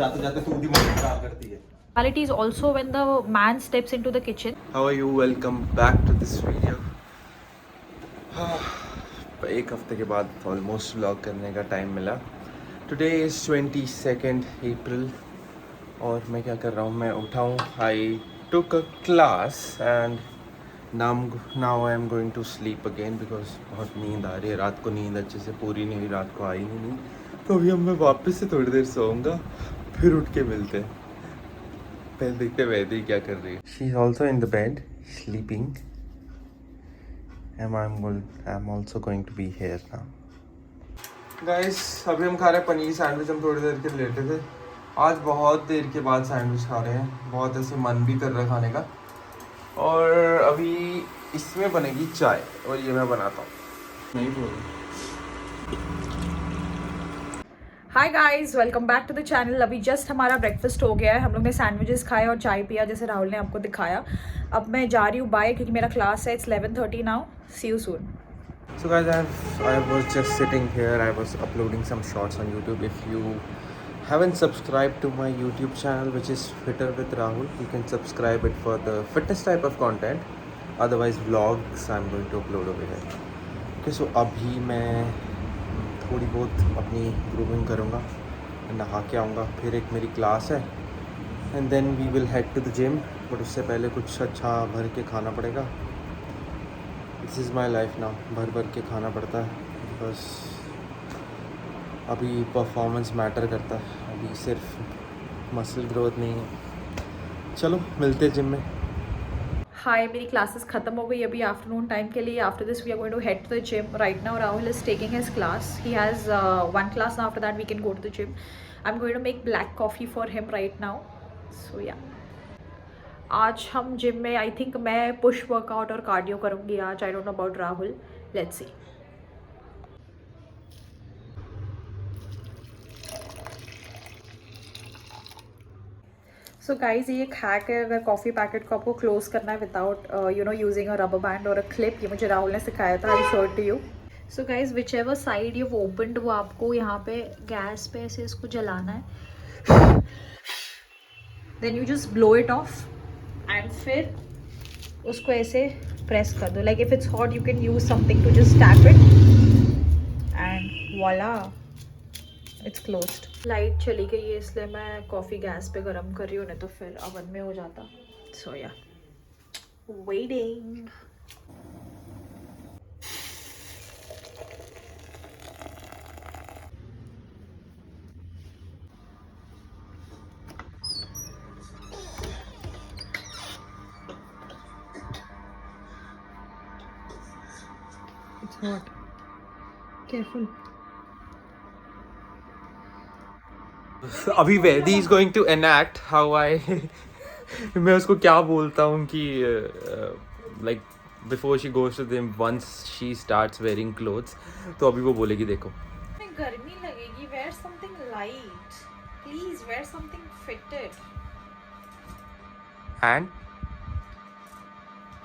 जाते जाते तू दिमाग खराब करती है। Reality is also when the man steps into the kitchen. How are you? Welcome back to this video. एक हफ्ते के बाद ऑलमोस्ट व्लॉग करने का टाइम मिला। टुडे इज़ 22 अप्रैल और मैं क्या कर रहा हूँ, मैं उठा हूँ। I took a class and now I am going to sleep again because बहुत नींद आ रही है। रात को नींद अच्छे से पूरी नहीं हुई, रात को आई नहीं नींद। तो अभी मैं वापस से थोड़ी देर सोऊंगा, फिर उठ के मिलते हैं। पहले देखते वैदे क्या कर रही है। She is also in the bed sleeping and I am also going to be here now. Guys अभी हम खा रहे हैं पनीर सैंडविच। हम थोड़ी देर के लेटे थे, आज बहुत देर के बाद सैंडविच खा रहे हैं। बहुत ऐसे मन भी कर रहा है खाने का। और अभी इसमें बनेगी चाय और ये मैं बनाता हूँ। नहीं बोल। Hi guys, welcome back to the channel. अभी जस्ट हमारा ब्रेकफास्ट हो गया है। हम लोग ने सैंडविचेस खाए और चाय पिया जैसे राहुल ने आपको दिखाया। अब मैं जा रही हूँ बाय क्योंकि मेरा क्लास है। It's 11:30 now. See you soon. So guys, I was just sitting here. I was uploading some shorts on YouTube. If you haven't subscribed to my YouTube channel, which is Fitter with Rahul, you can subscribe it for the fitness type of content. Otherwise, vlogs I'm going to upload over here. Okay, so अभी मैं थोड़ी बहुत अपनी grooming करूँगा, नहा के आऊँगा, फिर एक मेरी क्लास है and then we will head to the gym. But उससे पहले कुछ अच्छा भर के खाना पड़ेगा। This is my life now, भर भर के खाना पड़ता है बस। अभी परफॉर्मेंस मैटर करता है, अभी सिर्फ मसल ग्रोथ नहीं है। चलो मिलते हैं जिम में। हाय, मेरी क्लासेस खत्म हो गई अभी आफ्टरनून टाइम के लिए। After this we are going to head to the gym. Right now Rahul is taking his class. He has one class now. After that we can go to the gym. I am going to make black coffee for him right now. So yeah, आज हम gym में I think मैं push workout और cardio करूँगी आज। I don't know about Rahul, let's see. So guys, ये एक hack है। अगर कॉफ़ी पैकेट को आपको क्लोज करना है without using a rubber band और अ क्लिप, ये मुझे राहुल ने सिखाया था। I show it to you. So guys, whichever side you opened, वो आपको यहाँ पे गैस पे ऐसे इसको जलाना है। Then you just blow it off and फिर उसको ऐसे प्रेस कर दो। Like if it's hot you can use something to just tap it and voila, it's closed. Light चली गई है इसलिए मैं कॉफ़ी गैस पे गरम कर रही हूँ, नहीं तो फिर ओवन में हो जाता। सो या, वेटिंग। It's hot, careful. अभी Vaidehi is going to enact how I मैं उसको क्या बोलता हूँ कि like before she goes to gym once she starts wearing clothes, तो अभी वो बोलेगी देखो गर्मी लगेगी, wear something light please, wear something fitted and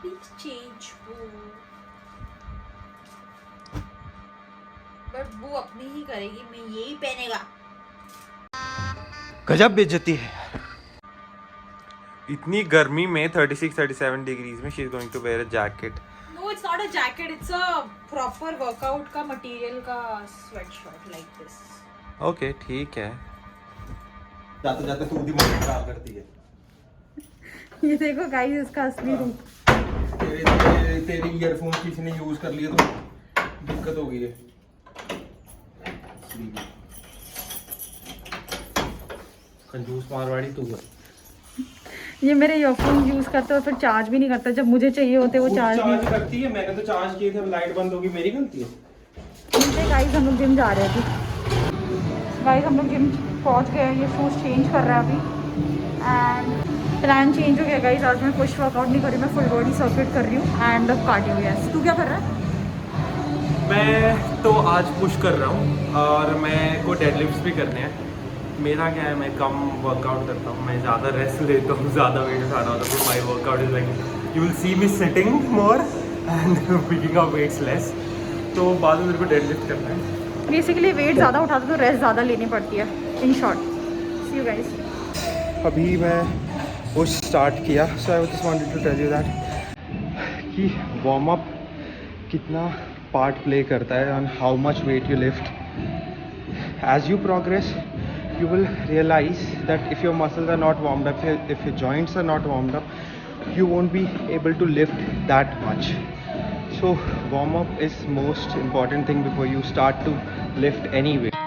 please change Boo. But Boo अपनी ही करेगी, मैं यही पहनेगा। गजब बेइज्जती है। इतनी गर्मी में 36-37 डिग्रीज में she is going to wear a jacket. No, it's not a jacket, it's a proper workout का मटेरियल का स्वेटशर्ट लाइक दिस। ओके ठीक है। जाते जाते तू दिमाग खराब करती है। ये देखो गाइस, इसका असली रूप। तेरे ईयरफोन किसी ने यूज कर लिए तो दिक्कत हो गई है। कंजूस मारवाड़ी तू है। ये मेरे ईयरफोन यूज करते हो फिर चार्ज भी नहीं करता, जब मुझे चाहिए होते वो चार्ज नहीं करती है। मैंने तो चार्ज किए थे, लाइट बंद होगी, मेरी गलती है। गाइस हम लोग जिम जा रहे थे। गाइस हम लोग जिम पहुंच गए। ये शूज चेंज कर रहा है अभी एंड प्लान चेंज हो गया गाइस। आज मैं पुश वर्कआउट नहीं कर रही, मैं फुल बॉडी सर्किट कर रही हूँ एंड कार्डियो। यस, तू क्या कर रहा है? मैं तो आज पुश कर रहा हूँ और मैं को डेडलिफ्ट्स भी करने हैं। मेरा क्या है, मैं कम वर्कआउट करता हूँ, मैं ज़्यादा रेस्ट लेता हूँ, ज़्यादा वेट उठाना होता है। तो my workout is like you will see me sitting more and picking up weights less. तो बाद में मेरे को डेडलिफ्ट करना है। बेसिकली वेट ज़्यादा उठाते तो रेस्ट ज़्यादा लेनी पड़ती है। In short See you guys. अभी मैं पुश स्टार्ट किया, so I just wanted to tell you that कि वार्म अप कितना पार्ट प्ले करता है on how much weight you lift. As you progress, you will realize that if your muscles are not warmed up, if your joints are not warmed up, you won't be able to lift that much. So warm up is most important thing before you start to lift any weight.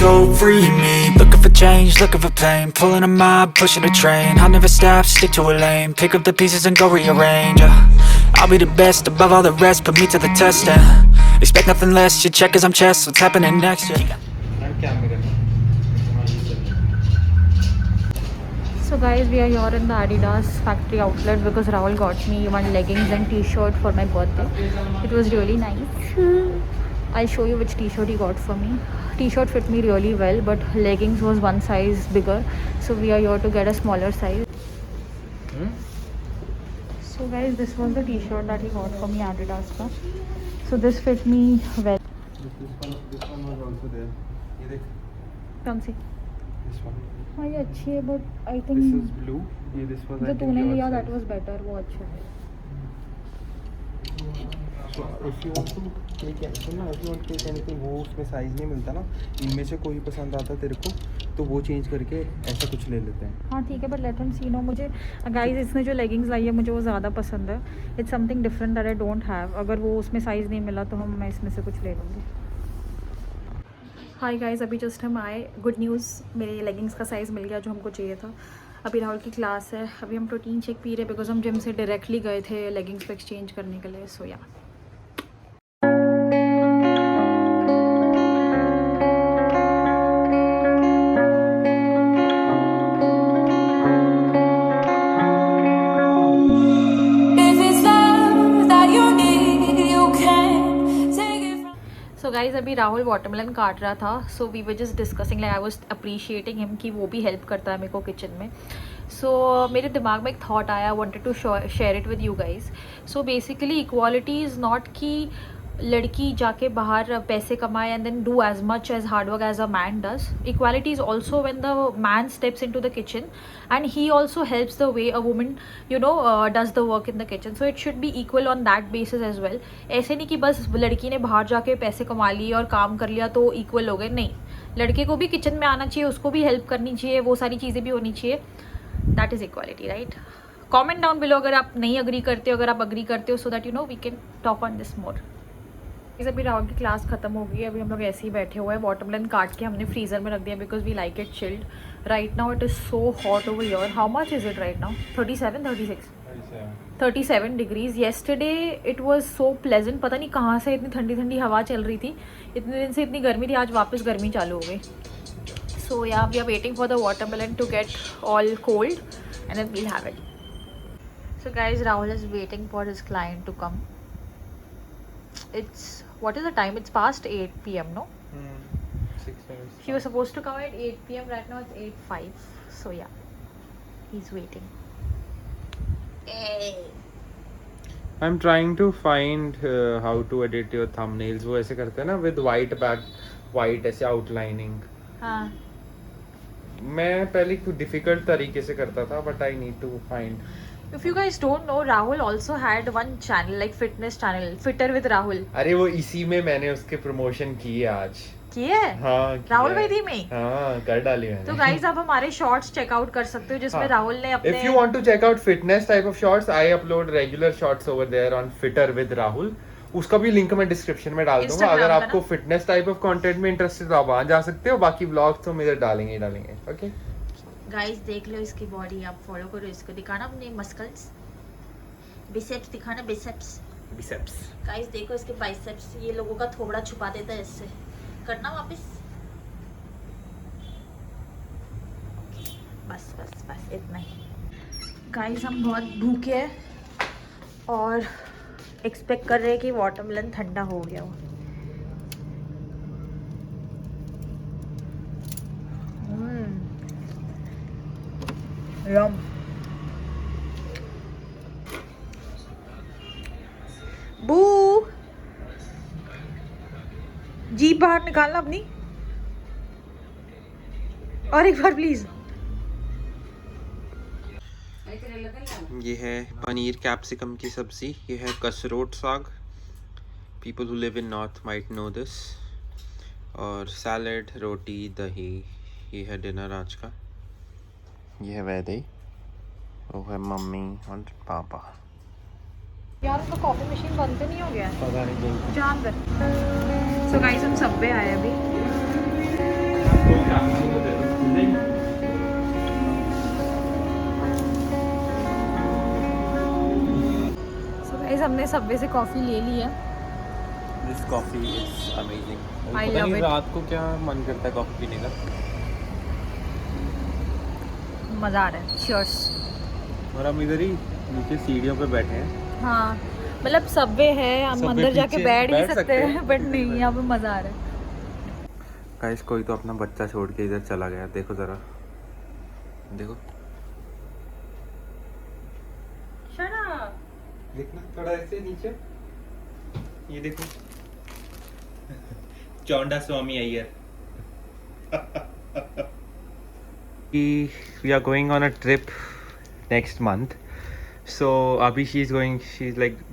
Go free me, looking for change, looking for pain, pulling a mob, pushing a train. I'll never stop, stick to a lane, pick up the pieces and go rearrange. I'll be the best above all the rest, put me to the test and expect nothing less. Your check is I'm chess, what's happening next? So guys, we are here in the Adidas factory outlet because Rahul got me one leggings and t-shirt for my birthday. It was really nice. I'll show you which t-shirt he got for me. T-shirt fit me really well, but leggings was one size bigger, so we are here to get a smaller size. So guys, this was the t-shirt that he got for me Adidas ka. So this fit me well. This one was also there. ये देख. कौन सी? This one. हाँ ये अच्छी है, but I This think is blue. This was. जो तूने लिया that was better, वो अच्छा है. So if you want to take anything, if you want to take anything, वो उसमें साइज नहीं मिलता ना, इनमें से कोई पसंद आता तेरे को तो वो चेंज करके ऐसा कुछ ले लेते हैं. हाँ ठीक है, but let him see. No, मुझे गाइस इसने जो लेगिंग्स लाई है मुझे वो ज़्यादा पसंद है. It's something different that I don't have. अगर वो उसमें साइज़ नहीं मिला तो मैं इसमें से कुछ ले लूँगी. हाय गाइस, अभी जस्ट हम आए. गुड न्यूज़, मेरे लेगिंग्स का साइज़ मिल गया जो हमको चाहिए था. अभी राहुल की क्लास है. अभी हम प्रोटीन शेक पी रहे बिकॉज हम जिम से डायरेक्टली गए थे लेगिंग्स को एक्सचेंज करने के लिए. सो या सो गाइज अभी राहुल वाटरमेलन काट रहा था. So we were just discussing, like I was appreciating him कि वो भी हेल्प करता है मेरे को किचन में. सो मेरे दिमाग में एक थॉट आया, I wanted to share it with you guys. So basically equality is not कि लड़की जाके बाहर पैसे कमाए and then do as much as hard work as a man does. Equality is also when the man steps into the kitchen and he also helps the way a woman does the work in the kitchen. So it should be equal on that basis as well. ऐसे नहीं कि बस लड़की ने बाहर जाके पैसे कमा लिए और काम कर लिया तो इक्वल हो गए. नहीं, लड़के को भी किचन में आना चाहिए, उसको भी हेल्प करनी चाहिए, वो सारी चीज़ें भी होनी चाहिए. That is equality, right? Comment down below अगर आप नहीं अग्री करते हो, अगर आप अग्री करते हो, so that we can talk on this more. अभी राहुल की क्लास खत्म हो गई है. अभी हम लोग ऐसे ही बैठे हुए हैं. वाटरमेलन काट के हमने फ्रीजर में रख दिया because we like it chilled. Right now it is so hot over here. How much is it right now? 37 degrees. Yesterday it was so pleasant. पता नहीं कहाँ से इतनी ठंडी ठंडी हवा चल रही थी. इतने दिन से इतनी गर्मी थी, आज वापस गर्मी चालू हो गई. So yeah we are waiting for the watermelon to get all cold and then we'll have it. So guys, Rahul is waiting for his client to come. It's what is the time? It's past 8 p.m. No? 6 hours. He was supposed to come at 8 p.m. Right now it's 8:05. So yeah, he's waiting. Hey. I'm trying to find how to edit your thumbnails. वो ऐसे करते हैं ना with white ऐसे outlining. हाँ. मैं पहले कुछ डिफिकल्ट तरीके से करता था, but I need to find. If you guys don't know, Rahul also had one channel, like fitness channel, Fitter with Rahul. अरे वो इसी में मैंने उसके प्रमोशन की है आज. की है? हाँ. राहुल वैदी में? हाँ, कर डाली मैंने. तो गाइस आप हमारे शॉर्ट्स चेकआउट कर सकते हो जिसमें राहुल ने अपने. If you want to check out fitness type of shorts, I upload regular shorts over there on Fitter with Rahul. उसका भी लिंक मैं डिस्क्रिप्शन में डाल दूंगा. अगर आपको फिटनेस टाइप ऑफ कंटेंट में इंटरेस्टेड हो आप वहाँ जा सकते हो. बाकी व्लॉग्स तो हम इधर डालेंगे. ओके गाइस, देख लो इसकी बॉडी, आप फॉलो करो इसको. दिखाना अपने मस्कल्स, बिसेप्स दिखाना. बिसेप्स गाइस देखो इसके बाइसेप्स. ये लोगों का थोबड़ा छुपा देता है इससे. करना वापस. बस इतना ही. गाइस हम बहुत भूखे हैं और एक्सपेक्ट कर रहे हैं कि वाटरमेलन ठंडा हो गया हो. यम. बू, जीभ बाहर निकालना अपनी. और एक बार प्लीज। ये है पनीर कैप्सिकम की सब्जी, ये है कसरोट साग, people who live in north might know this, और सैलड, रोटी, दही। ये है डिनर आज का। ये है वैदे, वो है मम्मी और पापा। यार तो कॉफी मशीन बंद तो नहीं हो गया? पता नहीं। जान दे। सो गाइस हम सबवे आए अभी। सो गाइस हमने सबवे से कॉफी ले ली है। This coffee is amazing. I love it. रात को क्या मन करता है कॉफी पीने का। मज़ा आ रहा है। Cheers। और हम इधर ही नीचे सीढ़ियों पे बैठे हैं। हाँ मतलब सबवे है, हम सबवे अंदर जाके पीछे बैठ भी बैठ सकते सकते हैं हैं। बट नहीं, यहाँ पे मज़ा आ रहा है। गाइस कोई तो अपना बच्चा छोड़ के इधर चला गया, देखो जरा, देखो। देखना थोड़ा ऐसे नीचे, ये देखो। चौंडा स्वामी Iyer. We are going on a trip next month. So Abhi, she's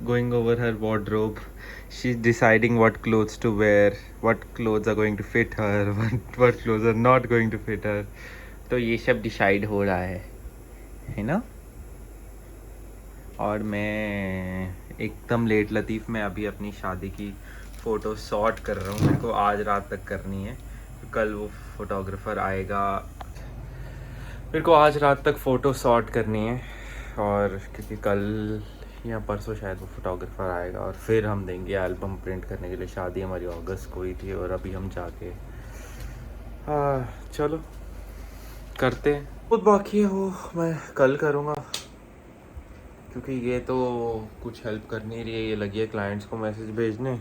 going over her wardrobe. She's deciding what clothes to wear, what clothes are going to fit her, what clothes are not going to fit her. तो ये सब decide हो रहा है ना। और मैं एकदम लेट लतीफ़ में अभी अपनी शादी की फ़ोटो शॉट कर रहा हूँ। मेरे को आज रात तक करनी है, कल वो फोटोग्राफ़र आएगा। मेरे को आज रात तक फ़ोटो शॉट करनी है, और क्योंकि कल या परसों शायद वो फोटोग्राफ़र आएगा, और फिर हम देंगे एल्बम प्रिंट करने के लिए। शादी हमारी अगस्त को ही थी, और अभी हम जाके चलो करते हैं। बहुत बाकी है वो मैं कल करूँगा, क्योंकि ये तो कुछ हेल्प कर नहीं रही है। ये लगी है क्लाइंट्स को मैसेज भेजने।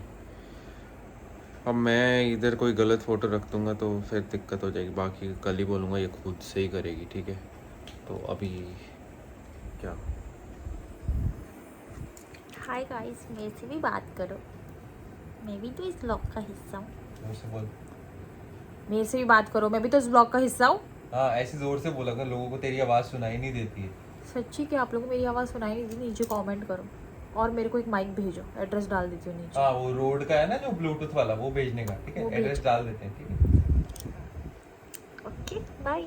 अब मैं इधर कोई गलत फ़ोटो रख दूँगा तो फिर दिक्कत हो जाएगी। बाकी कल ही बोलूँगा, ये खुद से ही करेगी, ठीक है। तो अभी क्या, हाय गाइस, मेरे से भी बात करो, मैं भी तो इस ब्लॉग का हिस्सा हूँ। जोर से बोल। मेरे से भी बात करो, मैं भी तो इस ब्लॉग का हिस्सा हूँ। हाँ ऐसे ज़ोर से बोला कर, लोगों को तेरी आवाज़ सुनाई नहीं देती है। सच्ची क्या आप लोगों को मेरी आवाज़ सुनाई नहीं दी? नीचे कमेंट करो, और मेरे को एक माइक भेजो, एड्रेस डाल देती हूँ नीचे। हाँ वो रोड का है ना जो ब्लूटूथ वाला, वो भेजने का, ठीक है। वो एड्रेस भेज। डाल देते हैं, ठीक है। Okay bye.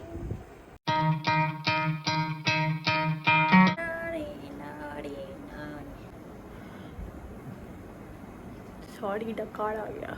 सॉरी डकार आ गया।